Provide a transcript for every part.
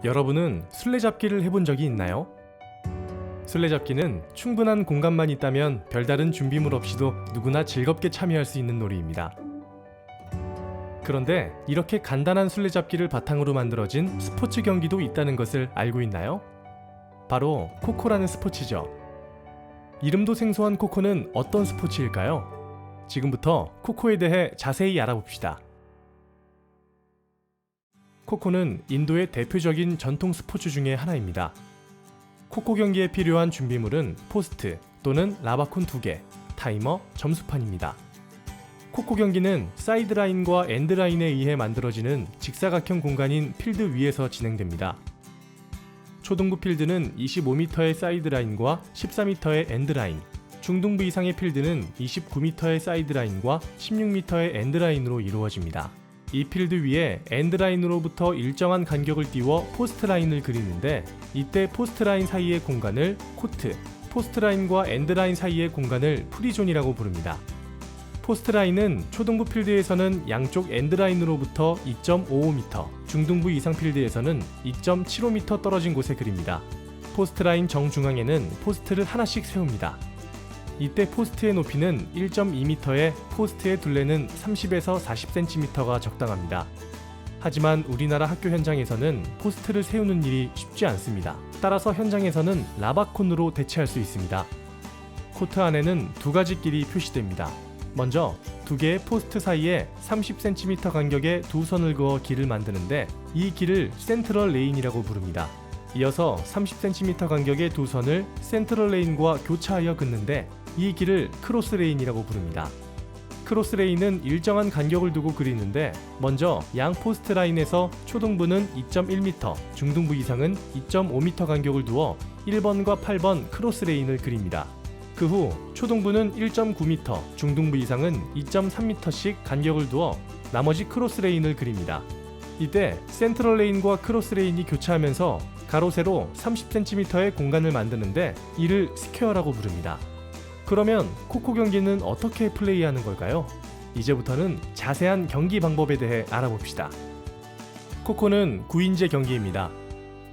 여러분은 술래잡기를 해본 적이 있나요? 술래잡기는 충분한 공간만 있다면 별다른 준비물 없이도 누구나 즐겁게 참여할 수 있는 놀이입니다. 그런데 이렇게 간단한 술래잡기를 바탕으로 만들어진 스포츠 경기도 있다는 것을 알고 있나요? 바로 코코라는 스포츠죠. 이름도 생소한 코코는 어떤 스포츠일까요? 지금부터 코코에 대해 자세히 알아봅시다. 코코는 인도의 대표적인 전통 스포츠 중에 하나입니다. 코코 경기에 필요한 준비물은 포스트 또는 라바콘 2개, 타이머, 점수판입니다. 코코 경기는 사이드라인과 엔드라인에 의해 만들어지는 직사각형 공간인 필드 위에서 진행됩니다. 초등부 필드는 25m의 사이드라인과 14m의 엔드라인, 중등부 이상의 필드는 29m의 사이드라인과 16m의 엔드라인으로 이루어집니다. 이 필드 위에 엔드라인으로부터 일정한 간격을 띄워 포스트라인을 그리는데, 이때 포스트라인 사이의 공간을 코트, 포스트라인과 엔드라인 사이의 공간을 프리존이라고 부릅니다. 포스트라인은 초등부 필드에서는 양쪽 엔드라인으로부터 2.55m, 중등부 이상 필드에서는 2.75m 떨어진 곳에 그립니다. 포스트라인 정중앙에는 포스트를 하나씩 세웁니다. 이때 포스트의 높이는 1.2m에 포스트의 둘레는 30에서 40cm가 적당합니다. 하지만 우리나라 학교 현장에서는 포스트를 세우는 일이 쉽지 않습니다. 따라서 현장에서는 라바콘으로 대체할 수 있습니다. 코트 안에는 두 가지 길이 표시됩니다. 먼저 두 개의 포스트 사이에 30cm 간격의 두 선을 그어 길을 만드는데, 이 길을 센트럴 레인이라고 부릅니다. 이어서 30cm 간격의 두 선을 센트럴 레인과 교차하여 긋는데, 이 길을 크로스 레인이라고 부릅니다. 크로스 레인은 일정한 간격을 두고 그리는데, 먼저 양 포스트 라인에서 초등부는 2.1m, 중등부 이상은 2.5m 간격을 두어 1번과 8번 크로스 레인을 그립니다. 그 후 초등부는 1.9m, 중등부 이상은 2.3m씩 간격을 두어 나머지 크로스 레인을 그립니다. 이때 센트럴 레인과 크로스 레인이 교차하면서 가로 세로 30cm의 공간을 만드는데, 이를 스퀘어라고 부릅니다. 그러면 코코 경기는 어떻게 플레이하는 걸까요? 이제부터는 자세한 경기 방법에 대해 알아봅시다. 코코는 9인제 경기입니다.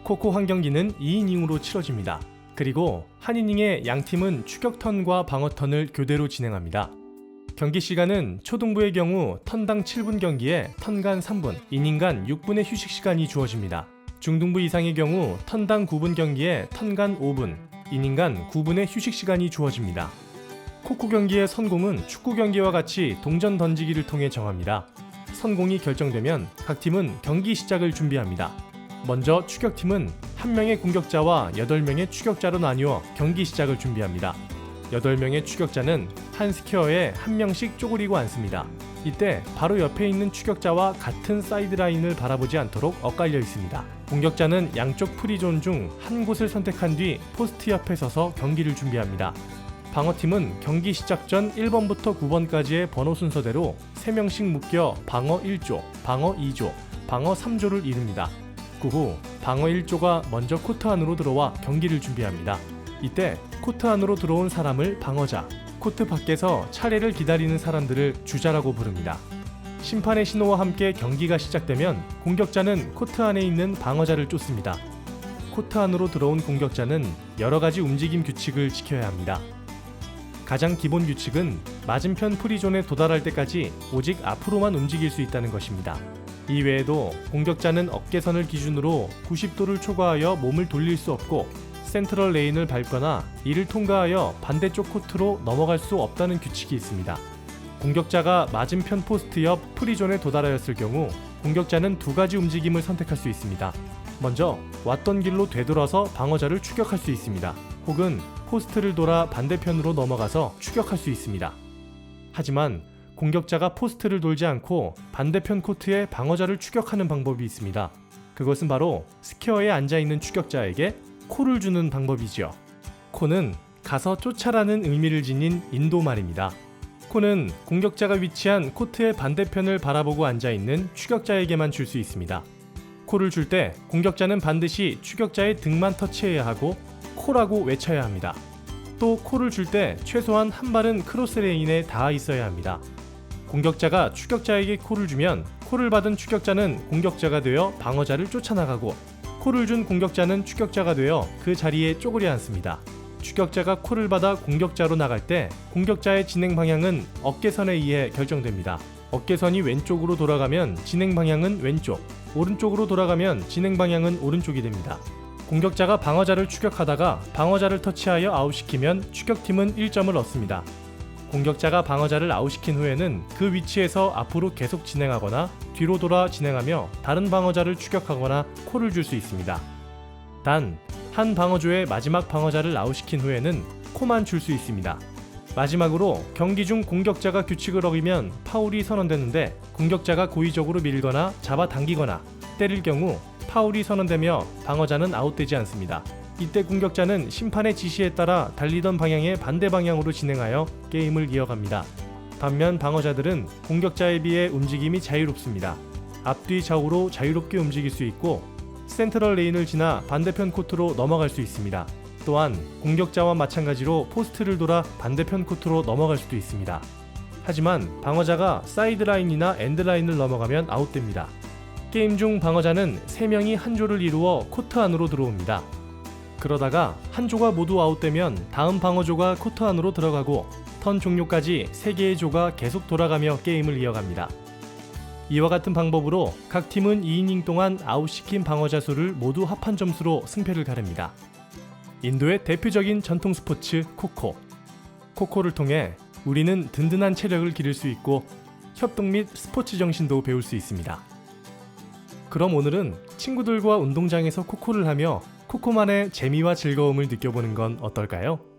코코 한 경기는 2이닝으로 치러집니다. 그리고 한 이닝에 양 팀은 추격턴과 방어턴을 교대로 진행합니다. 경기 시간은 초등부의 경우 턴당 7분 경기에 턴간 3분, 이닝간 6분의 휴식 시간이 주어집니다. 중등부 이상의 경우 턴당 9분 경기에 턴간 5분, 이닝간 9분의 휴식 시간이 주어집니다. 코코 경기의 선공은 축구 경기와 같이 동전 던지기를 통해 정합니다. 선공이 결정되면 각 팀은 경기 시작을 준비합니다. 먼저 추격팀은 1명의 공격자와 8명의 추격자로 나뉘어 경기 시작을 준비합니다. 8명의 추격자는 한 스퀘어에 1명씩 쪼그리고 앉습니다. 이때 바로 옆에 있는 추격자와 같은 사이드라인을 바라보지 않도록 엇갈려 있습니다. 공격자는 양쪽 프리존 중 한 곳을 선택한 뒤 포스트 옆에 서서 경기를 준비합니다. 방어팀은 경기 시작 전 1번부터 9번까지의 번호 순서대로 3명씩 묶여 방어 1조, 방어 2조, 방어 3조를 이룹니다. 그 후 방어 1조가 먼저 코트 안으로 들어와 경기를 준비합니다. 이때 코트 안으로 들어온 사람을 방어자, 코트 밖에서 차례를 기다리는 사람들을 주자라고 부릅니다. 심판의 신호와 함께 경기가 시작되면 공격자는 코트 안에 있는 방어자를 쫓습니다. 코트 안으로 들어온 공격자는 여러 가지 움직임 규칙을 지켜야 합니다. 가장 기본 규칙은 맞은편 프리존에 도달할 때까지 오직 앞으로만 움직일 수 있다는 것입니다. 이 외에도 공격자는 어깨선을 기준으로 90도를 초과하여 몸을 돌릴 수 없고, 센트럴 레인을 밟거나 이를 통과하여 반대쪽 코트로 넘어갈 수 없다는 규칙이 있습니다. 공격자가 맞은편 포스트 옆 프리존에 도달하였을 경우 공격자는 두 가지 움직임을 선택할 수 있습니다. 먼저 왔던 길로 되돌아서 방어자를 추격할 수 있습니다. 혹은 포스트를 돌아 반대편으로 넘어가서 추격할 수 있습니다. 하지만 공격자가 포스트를 돌지 않고 반대편 코트에 방어자를 추격하는 방법이 있습니다. 그것은 바로 스퀘어에 앉아있는 추격자에게 콜을 주는 방법이지요. 콜은 가서 쫓아라는 의미를 지닌 인도 말입니다. 콜은 공격자가 위치한 코트의 반대편을 바라보고 앉아있는 추격자에게만 줄 수 있습니다. 콜을 줄 때 공격자는 반드시 추격자의 등만 터치해야 하고 콜하고 외쳐야 합니다. 또 콜을 줄 때 최소한 한 발은 크로스 레인에 닿아 있어야 합니다. 공격자가 추격자에게 콜을 주면 콜을 받은 추격자는 공격자가 되어 방어자를 쫓아나가고, 콜을 준 공격자는 추격자가 되어 그 자리에 쪼그려 앉습니다. 추격자가 콜을 받아 공격자로 나갈 때 공격자의 진행 방향은 어깨선에 의해 결정됩니다. 어깨선이 왼쪽으로 돌아가면 진행 방향은 왼쪽, 오른쪽으로 돌아가면 진행 방향은 오른쪽이 됩니다. 공격자가 방어자를 추격하다가 방어자를 터치하여 아웃시키면 추격팀은 1점을 얻습니다. 공격자가 방어자를 아웃시킨 후에는 그 위치에서 앞으로 계속 진행하거나 뒤로 돌아 진행하며 다른 방어자를 추격하거나 콜을 줄 수 있습니다. 단, 한 방어조의 마지막 방어자를 아웃시킨 후에는 콜만 줄 수 있습니다. 마지막으로 경기 중 공격자가 규칙을 어기면 파울이 선언되는데 공격자가 고의적으로 밀거나 잡아당기거나 때릴 경우 파울이 선언되며 방어자는 아웃되지 않습니다. 이때 공격자는 심판의 지시에 따라 달리던 방향의 반대 방향으로 진행하여 게임을 이어갑니다. 반면 방어자들은 공격자에 비해 움직임이 자유롭습니다. 앞뒤 좌우로 자유롭게 움직일 수 있고 센트럴 레인을 지나 반대편 코트로 넘어갈 수 있습니다. 또한 공격자와 마찬가지로 포스트를 돌아 반대편 코트로 넘어갈 수도 있습니다. 하지만 방어자가 사이드라인이나 엔드라인을 넘어가면 아웃됩니다. 게임 중 방어자는 3명이 한 조를 이루어 코트 안으로 들어옵니다. 그러다가 한 조가 모두 아웃되면 다음 방어조가 코트 안으로 들어가고 턴 종료까지 3개의 조가 계속 돌아가며 게임을 이어갑니다. 이와 같은 방법으로 각 팀은 2이닝 동안 아웃시킨 방어자 수를 모두 합한 점수로 승패를 가릅니다. 인도의 대표적인 전통 스포츠 코코. 코코를 통해 우리는 든든한 체력을 기를 수 있고 협동 및 스포츠 정신도 배울 수 있습니다. 그럼 오늘은 친구들과 운동장에서 코코를 하며 코코만의 재미와 즐거움을 느껴보는 건 어떨까요?